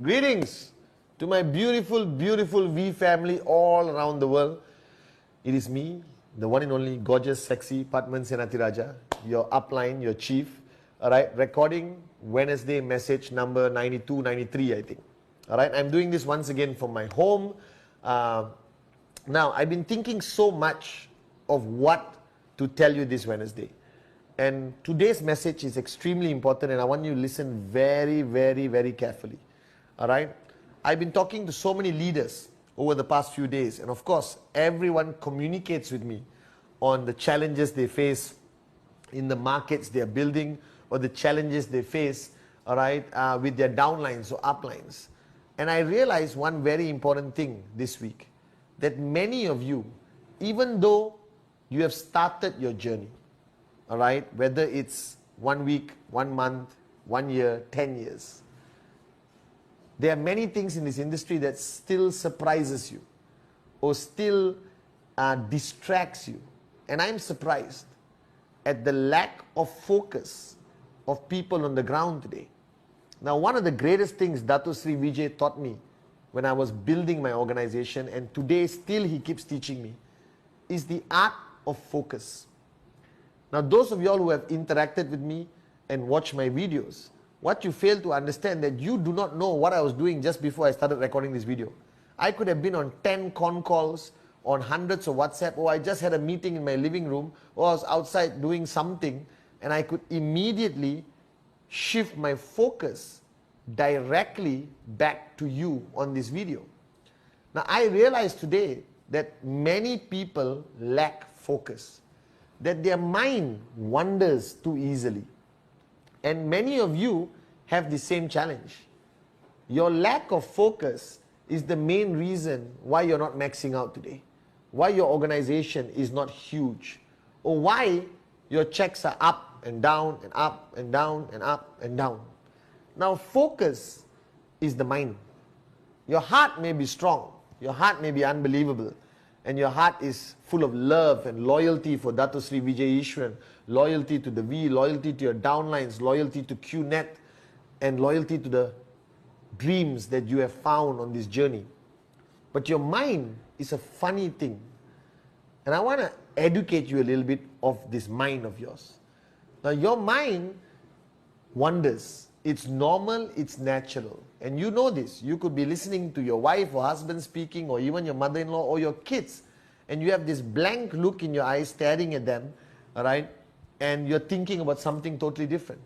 Greetings to my beautiful, beautiful V family all around the world. It is me, the one and only gorgeous, sexy Padman Senatiraja, your upline, your chief. Alright, recording Wednesday message number 92, 93, I think. Alright, I'm doing this once again from my home. Now, I've been thinking so much of what to tell you this Wednesday. And today's message is extremely important, and I want you to listen very, very, very carefully. Alright? I've been talking to so many leaders over the past few days, and of course, everyone communicates with me on the challenges they face in the markets they are building, or the challenges they face, alright, with their downlines or uplines. And I realized one very important thing this week, that many of you, even though you have started your journey, alright, whether it's 1 week, 1 month, 1 year, 10 years, there are many things in this industry that still surprises you or still distracts you. And I'm surprised at the lack of focus of people on the ground today. Now, one of the greatest things Dato Sri Vijay taught me when I was building my organization, and today still he keeps teaching me, is the art of focus. Now, those of y'all who have interacted with me and watched my videos, what you fail to understand that you do not know what I was doing just before I started recording this video. I could have been on 10 con calls, on hundreds of WhatsApp, or I just had a meeting in my living room, or I was outside doing something, and I could immediately shift my focus directly back to you on this video. Now, I realize today that many people lack focus, that their mind wanders too easily. And many of you have the same challenge. Your lack of focus is the main reason why you're not maxing out today, why your organization is not huge, or why your checks are up and down and up and down and up and down. Now, focus is the mind. Your heart may be strong, your heart may be unbelievable, and your heart is full of love and loyalty for Dato Sri Vijay Ishwaran, loyalty to the V, loyalty to your downlines, loyalty to QNet, and loyalty to the dreams that you have found on this journey. But your mind is a funny thing. And I want to educate you a little bit of this mind of yours. Now, your mind wanders. It's normal, it's natural. And you know this. You could be listening to your wife or husband speaking, or even your mother-in-law or your kids, and you have this blank look in your eyes staring at them, all right, and you're thinking about something totally different.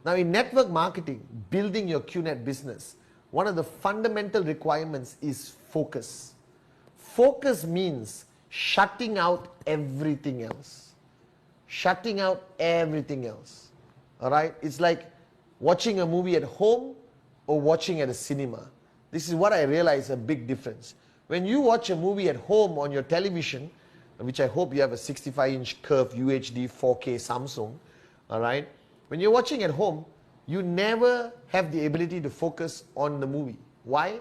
Now, in network marketing, building your QNet business, one of the fundamental requirements is focus. Focus means shutting out everything else. Shutting out everything else. All right? It's like watching a movie at home or watching at a cinema. This is what I realize a big difference. When you watch a movie at home on your television, which I hope you have a 65-inch curved UHD 4K Samsung, all right? When you're watching at home, you never have the ability to focus on the movie. Why?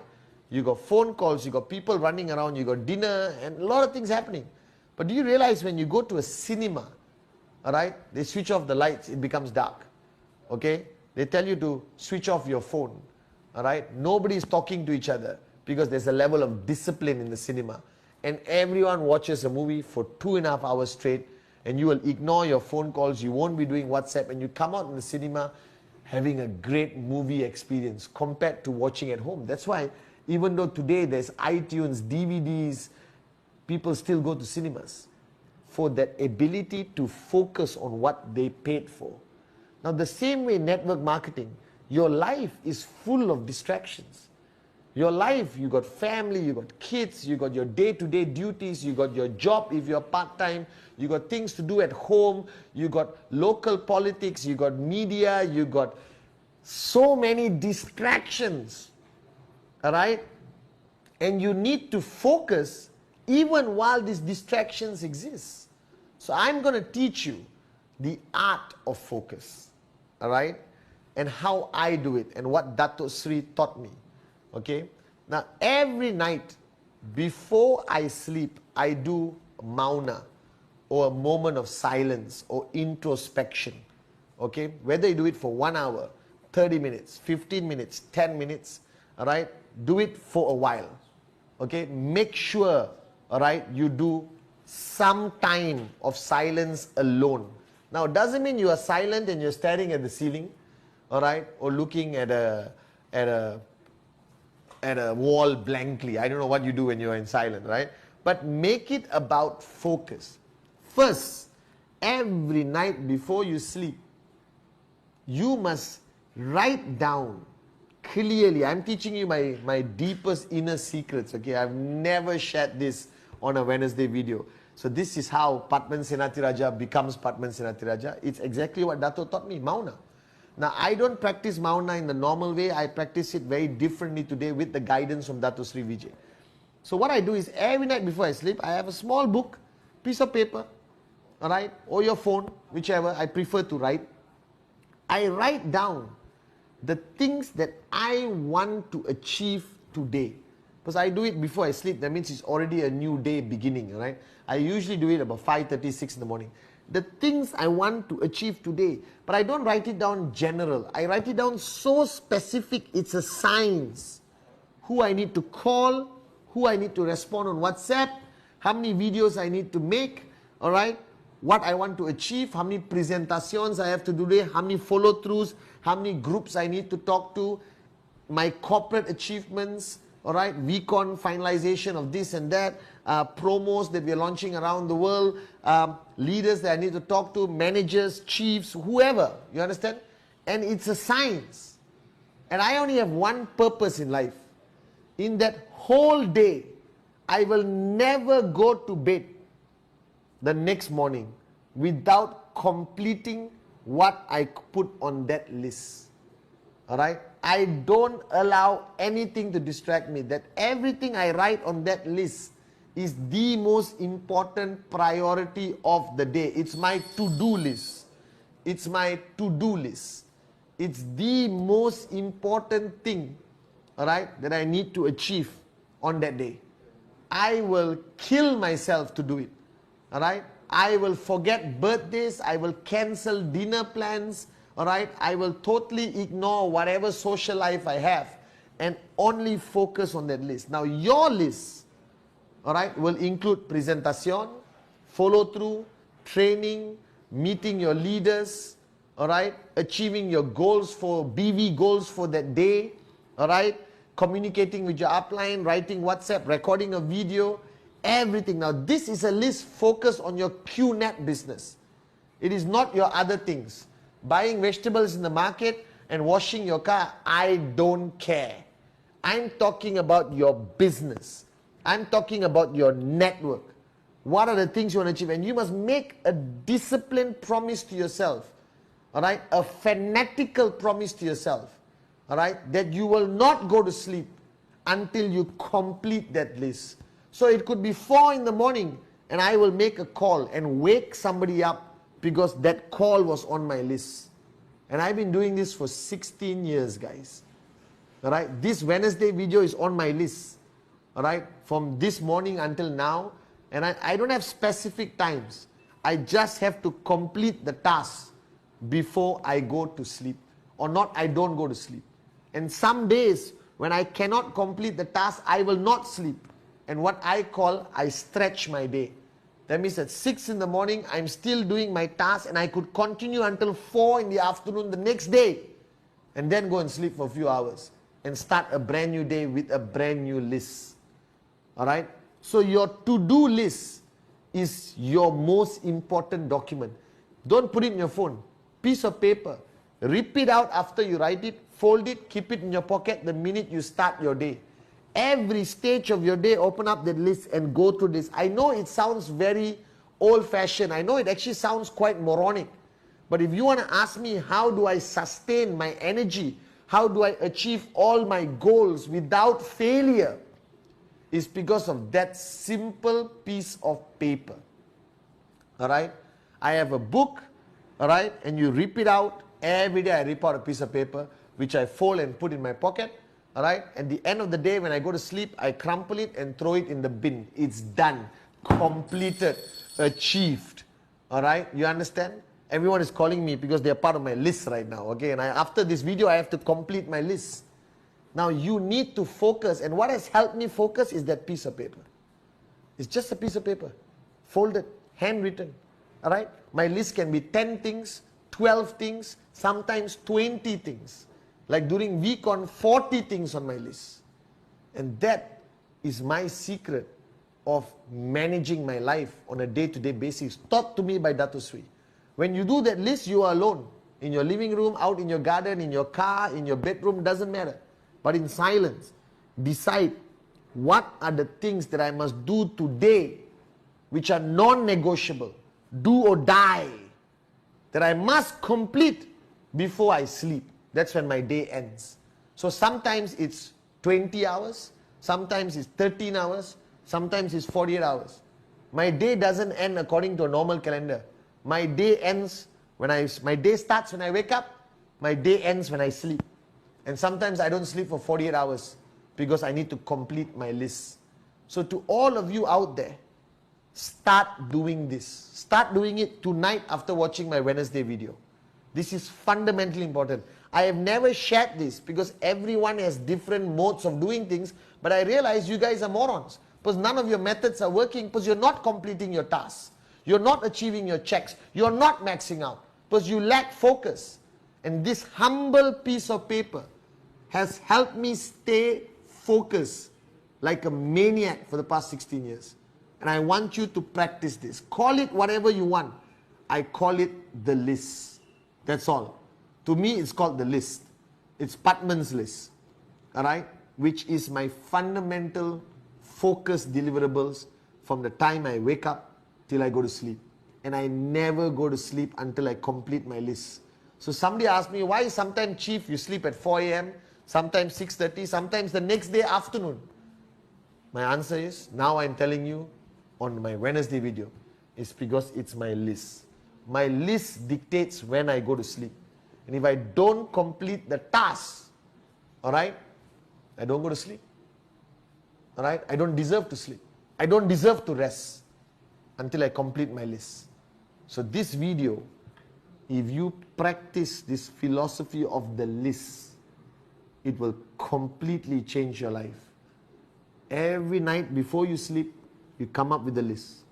You got phone calls, you got people running around, you got dinner, and a lot of things happening. But do you realize when you go to a cinema, all right, they switch off the lights, it becomes dark, okay? They tell you to switch off your phone, all right? Nobody's talking to each other because there's a level of discipline in the cinema. And everyone watches a movie for 2.5 hours straight, and you will ignore your phone calls, you won't be doing WhatsApp, and you come out in the cinema having a great movie experience compared to watching at home. That's why even though today there's iTunes, DVDs, people still go to cinemas for that ability to focus on what they paid for. Now, the same way network marketing, your life is full of distractions. Your life, you got family, you got kids, you got your day-to-day duties, you got your job if you're part-time, you got things to do at home, you got local politics, you got media, you got so many distractions, all right? And you need to focus even while these distractions exist. So I'm going to teach you the art of focus, all right? And how I do it and what Dato Sri taught me. Okay? Now, every night before I sleep, I do mauna, or a moment of silence or introspection. Okay, whether you do it for 1 hour, 30 minutes, 15 minutes, 10 minutes, all right, do it for a while. Okay, make sure, all right, you do some time of silence alone. Now, it doesn't mean you are silent and you're staring at the ceiling, all right, or looking at a wall blankly. I don't know what you do when you're in silence, right? But make it about focus. First, every night before you sleep, you must write down clearly. I'm teaching you my deepest inner secrets, okay? I've never shared this on a Wednesday video. So this is how Padman Senathirajah becomes Padman Senathirajah. It's exactly what Dato taught me, Mauna. Now, I don't practice Mauna in the normal way. I practice it very differently today with the guidance from Dato Sri Vijay. So what I do is every night before I sleep, I have a small book, piece of paper, all right, or your phone, whichever. I prefer to write. I write down the things that I want to achieve today. Because I do it before I sleep, that means it's already a new day beginning, right? I usually do it about 5:36 in the morning. The things I want to achieve today, but I don't write it down general. I write it down so specific, it's a science. Who I need to call, who I need to respond on WhatsApp, how many videos I need to make, all right? What I want to achieve, how many presentations I have to do today, how many follow-throughs, how many groups I need to talk to, my corporate achievements, all right, VCon finalization of this and that, promos that we are launching around the world, leaders that I need to talk to, managers, chiefs, whoever, you understand? And it's a science. And I only have one purpose in life. In that whole day, I will never go to bed the next morning without completing what I put on that list. All right? I don't allow anything to distract me. That everything I write on that list is the most important priority of the day. It's my to-do list. It's my to-do list. It's the most important thing, all right, that I need to achieve on that day. I will kill myself to do it. All right? I will forget birthdays. I will cancel dinner plans. All right? I will totally ignore whatever social life I have and only focus on that list. Now, your list, all right, will include presentation, follow through, training, meeting your leaders, all right, achieving your goals for BV goals for that day, all right, communicating with your upline, writing WhatsApp, recording a video, everything. Now, this is a list focused on your QNet business. It is not your other things. Buying vegetables in the market and washing your car, I don't care. I'm talking about your business. I'm talking about your network. What are the things you want to achieve? And you must make a disciplined promise to yourself. All right? A fanatical promise to yourself. All right? That you will not go to sleep until you complete that list. So it could be 4 in the morning and I will make a call and wake somebody up because that call was on my list. And I've been doing this for 16 years, guys. All right? This Wednesday video is on my list. All right? From this morning until now. And I don't have specific times. I just have to complete the task before I go to sleep. Or not, I don't go to sleep. And some days when I cannot complete the task, I will not sleep. And what I call, I stretch my day. That means at 6 in the morning, I'm still doing my task and I could continue until 4 in the afternoon the next day. And then go and sleep for a few hours. And start a brand new day with a brand new list. Alright? So your to-do list is your most important document. Don't put it in your phone. Piece of paper. Rip it out after you write it. Fold it. Keep it in your pocket the minute you start your day. Every stage of your day, open up that list and go through this. I know it sounds very old-fashioned. I know it actually sounds quite moronic. But if you want to ask me, how do I sustain my energy? How do I achieve all my goals without failure? It's because of that simple piece of paper. All right? I have a book, all right? And you rip it out. Every day I rip out a piece of paper, which I fold and put in my pocket. All right? At the end of the day, when I go to sleep, I crumple it and throw it in the bin. It's done. Completed. Achieved. All right? You understand? Everyone is calling me because they are part of my list right now. Okay? And after this video, I have to complete my list. Now, you need to focus. And what has helped me focus is that piece of paper. It's just a piece of paper. Folded. Handwritten. All right? My list can be 10 things, 12 things, sometimes 20 things. Like during week on 40 things on my list. And that is my secret of managing my life on a day-to-day basis. Taught to me by Dato Sri. When you do that list, you are alone. In your living room, out in your garden, in your car, in your bedroom, doesn't matter. But in silence, decide what are the things that I must do today which are non-negotiable, do or die, that I must complete before I sleep. That's when my day ends. So sometimes it's 20 hours, sometimes it's 13 hours, sometimes it's 48 hours. My day doesn't end according to a normal calendar. My day ends my day starts when I wake up, my day ends when I sleep. And sometimes I don't sleep for 48 hours because I need to complete my list. So to all of you out there, start doing this. Start doing it tonight after watching my Wednesday video. This is fundamentally important. I have never shared this because everyone has different modes of doing things, but I realize you guys are morons because none of your methods are working because you're not completing your tasks. You're not achieving your checks. You're not maxing out because you lack focus. And this humble piece of paper has helped me stay focused like a maniac for the past 16 years. And I want you to practice this. Call it whatever you want. I call it the list. That's all. To me, it's called the list. It's Patman's list. Alright? Which is my fundamental focus deliverables from the time I wake up till I go to sleep. And I never go to sleep until I complete my list. So somebody asked me, why sometimes, Chief, you sleep at 4 a.m., sometimes 6:30, sometimes the next day afternoon? My answer is, now I'm telling you on my Wednesday video, it's because it's my list. My list dictates when I go to sleep. And if I don't complete the task, alright, I don't go to sleep. Alright, I don't deserve to sleep. I don't deserve to rest until I complete my list. So this video, if you practice this philosophy of the list, it will completely change your life. Every night before you sleep, you come up with a list.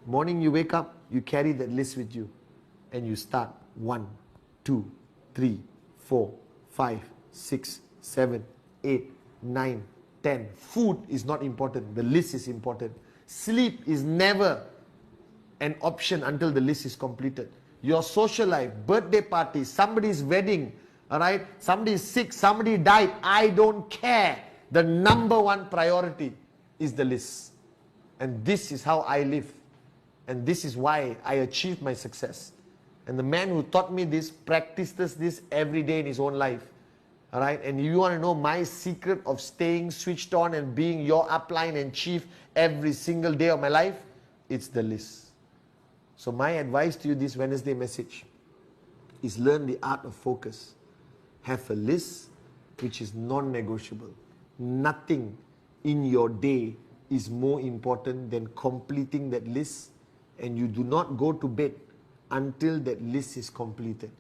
Morning you wake up, you carry that list with you. And you start 1, 2, 3, 4, 5, 6, 7, 8, 9, 10. Food is not important. The list is important. Sleep is never an option until the list is completed. Your social life, birthday parties, somebody's wedding, alright? Somebody is sick, somebody died. I don't care. The number one priority is the list. And this is how I live. And this is why I achieved my success. And the man who taught me this practices this every day in his own life. Alright? And you want to know my secret of staying switched on and being your upline and chief every single day of my life? It's the list. So my advice to you this Wednesday message is learn the art of focus. Have a list which is non-negotiable. Nothing in your day is more important than completing that list, and you do not go to bed until that list is completed.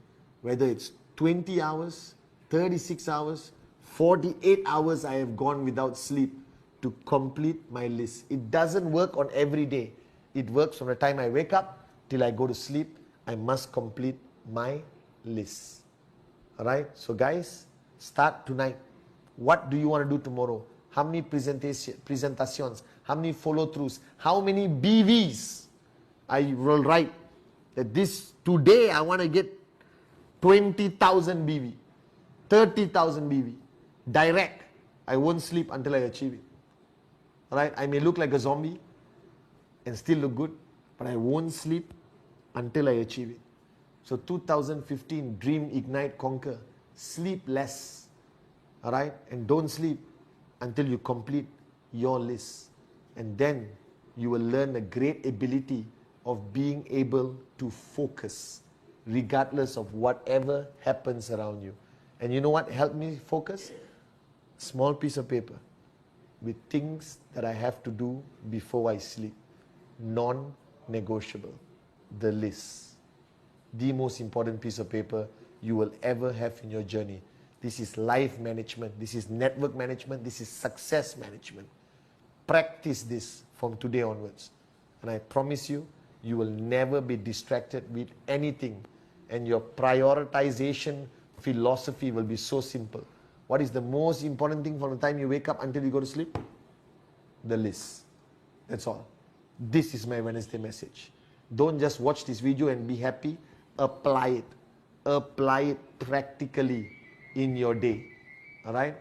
Whether it's 20 hours, 36 hours, 48 hours I have gone without sleep to complete my list. It doesn't work on every day. It works from the time I wake up till I go to sleep. I must complete my list. Alright, so guys, start tonight. What do you want to do tomorrow? How many presentations? How many follow-throughs? How many BVs? I will write that today I want to get 20,000 BV, 30,000 BV. Direct. I won't sleep until I achieve it. Alright, I may look like a zombie and still look good, but I won't sleep until I achieve it. So 2015, dream, ignite, conquer. Sleep less. Alright? And don't sleep until you complete your list. And then you will learn a great ability of being able to focus regardless of whatever happens around you. And you know what helped me focus? small piece of paper with things that I have to do before I sleep. Non-negotiable. The list. The most important piece of paper you will ever have in your journey. This is life management. This is network management. This is success management. Practice this from today onwards. And I promise you, you will never be distracted with anything. And your prioritization philosophy will be so simple. What is the most important thing from the time you wake up until you go to sleep? The list. That's all. This is my Wednesday message. Don't just watch this video and be happy. Apply it. Apply it practically in your day. Alright?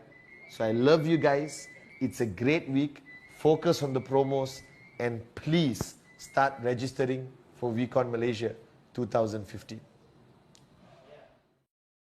So I love you guys. It's a great week. Focus on the promos and please start registering for VCon Malaysia 2015.